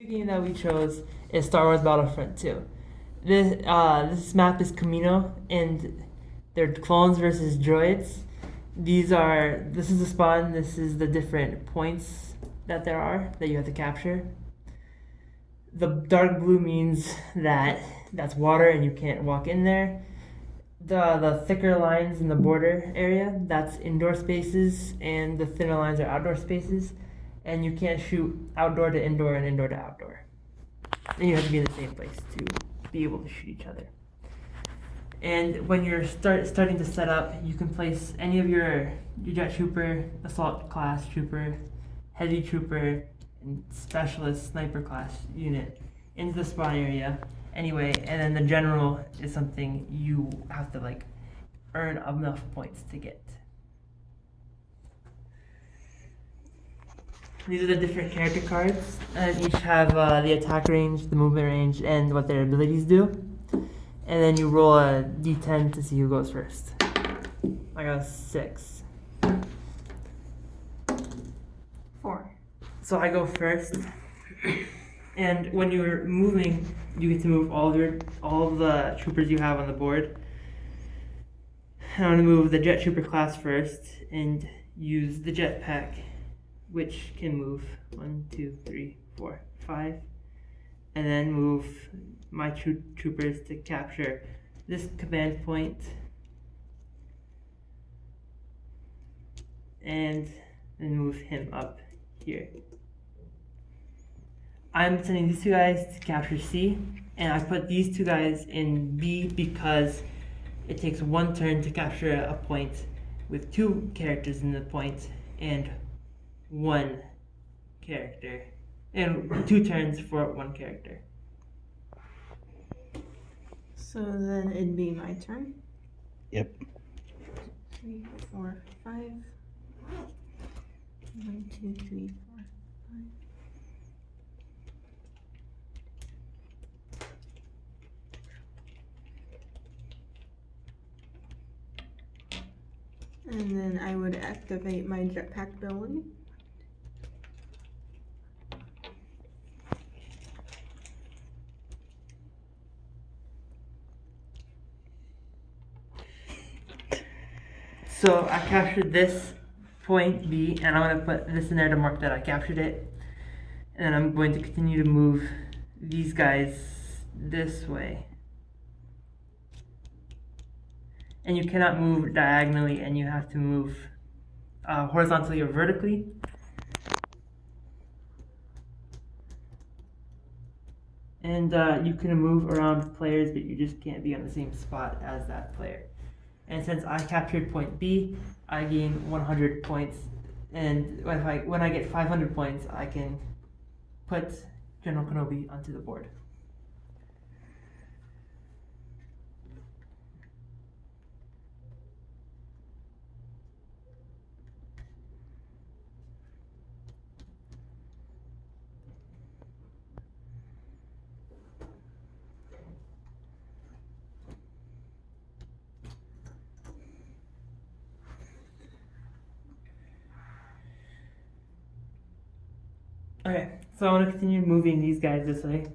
game that we chose is Star Wars Battlefront 2. This map is Camino, and they're clones versus droids. This is the spawn. This is the different points that there are that you have to capture. The dark blue means that that's water and you can't walk in there. The thicker lines in the border area, that's indoor spaces, and the thinner lines are outdoor spaces. And you can't shoot outdoor to indoor and indoor to outdoor. And you have to be in the same place to be able to shoot each other. And when you're starting to set up, you can place any of your jet trooper, assault class trooper, heavy trooper, and specialist sniper class unit into the spawn area anyway. And then the general is something you have to earn enough points to get. These are the different character cards, and each have the attack range, the movement range, and what their abilities do. And then you roll a d10 to see who goes first. I got a 6. 4. So I go first. And when you're moving, you get to move all of the troopers you have on the board. I'm going to move the jet trooper class first and use the jetpack, which can move 1, 2, 3, 4, 5, and then move my troopers to capture this command point, and then move him up here. I'm sending these two guys to capture C, and I put these two guys in B because it takes 1 turn to capture a point with 2 characters in the point, and 1 character, and 2 turns for 1 character. So then it'd be my turn. Yep. 3, 4, 5. 1, 2, 3, 4, 5. And then I would activate my jetpack ability. So I captured this point B, and I'm going to put this in there to mark that I captured it. And I'm going to continue to move these guys this way. And you cannot move diagonally, and you have to move horizontally or vertically. And you can move around players, but you just can't be on the same spot as that player. And since I captured point B, I gain 100 points. And when I get 500 points, I can put General Kenobi onto the board. Okay, so I want to continue moving these guys this way.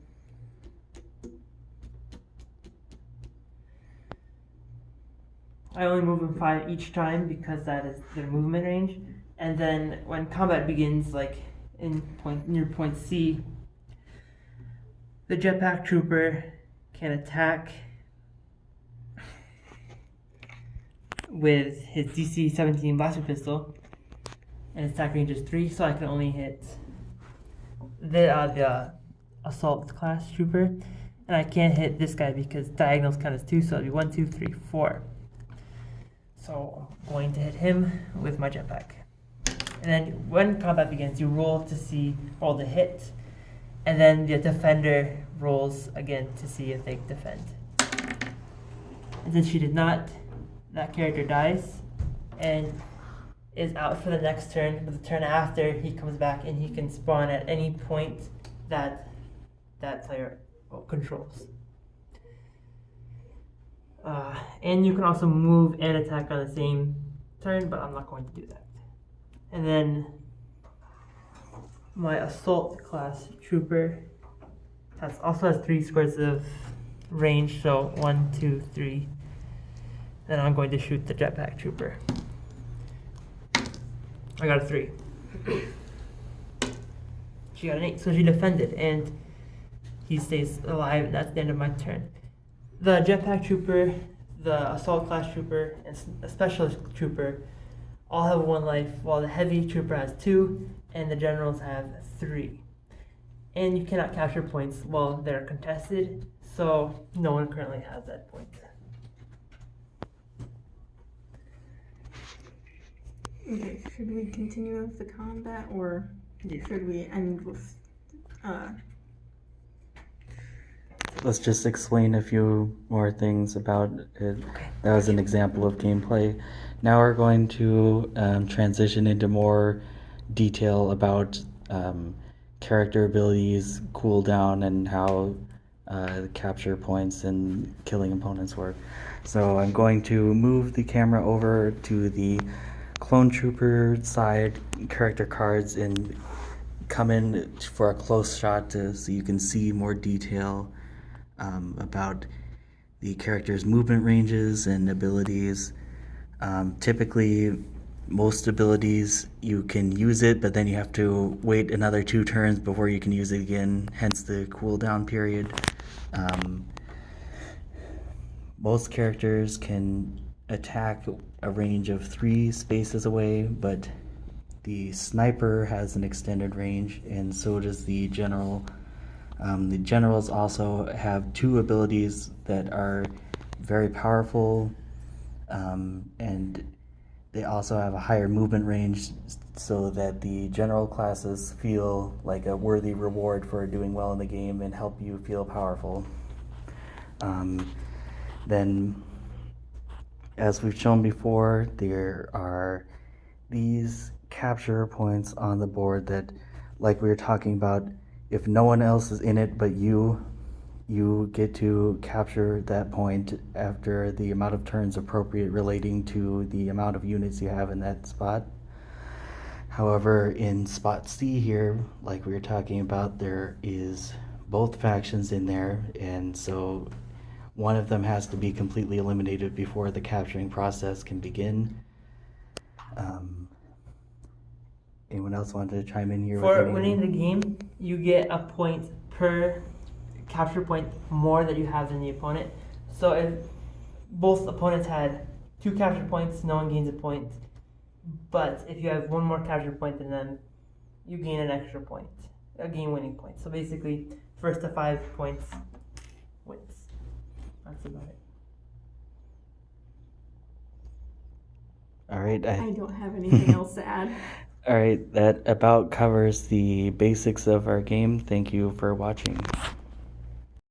I only move them 5 each time because that is their movement range. And then when combat begins, like near point C, the jetpack trooper can attack with his DC-17 blaster pistol, and his attack range is 3, so I can only hit the assault class trooper, and I can't hit this guy because diagonals count as 2, so it'll be 1, 2, 3, 4. So I'm going to hit him with my jetpack. And then when combat begins, you roll to hit, and then the defender rolls again to see if they defend. And since she did not, that character dies and is out for the next turn, but the turn after he comes back and he can spawn at any point that that player controls. And you can also move and attack on the same turn, but I'm not going to do that. And then my assault class trooper also has 3 squares of range, so 1, 2, 3. Then I'm going to shoot the jetpack trooper. I got a 3. She got an 8, so she defended, and he stays alive, and that's the end of my turn. The jetpack trooper, the assault class trooper, and a specialist trooper all have 1 life, while the heavy trooper has 2, and the generals have 3. And you cannot capture points while they're contested, so no one currently has that point. Okay, should we continue with the combat, or should we end with, Let's just explain a few more things about it. That was an example of gameplay. Now we're going to transition into more detail about character abilities, cooldown, and how capture points and killing opponents work. So I'm going to move the camera over to the clone trooper side character cards and come in for a close shot so you can see more detail about the character's movement ranges and abilities. Typically, most abilities you can use it, but then you have to wait another 2 turns before you can use it again, hence the cooldown period. Most characters can attack a range of 3 spaces away, but the sniper has an extended range, and so does the general. The generals also have 2 abilities that are very powerful, and they also have a higher movement range so that the general classes feel like a worthy reward for doing well in the game and help you feel powerful. Then, as we've shown before, there are these capture points on the board that, like we were talking about, if no one else is in it but you get to capture that point after the amount of turns appropriate relating to the amount of units you have in that spot. However, in spot C here, like we were talking about, there is both factions in there, and so one of them has to be completely eliminated before the capturing process can begin. Anyone else want to chime in here? For winning the game, you get a point per capture point more that you have than the opponent. So if both opponents had 2 capture points, no one gains a point. But if you have 1 more capture point than them, you gain an extra point, a game-winning point. So basically, first to 5 points wins. That's about it. All right. I don't have anything else to add. All right, that about covers the basics of our game. Thank you for watching.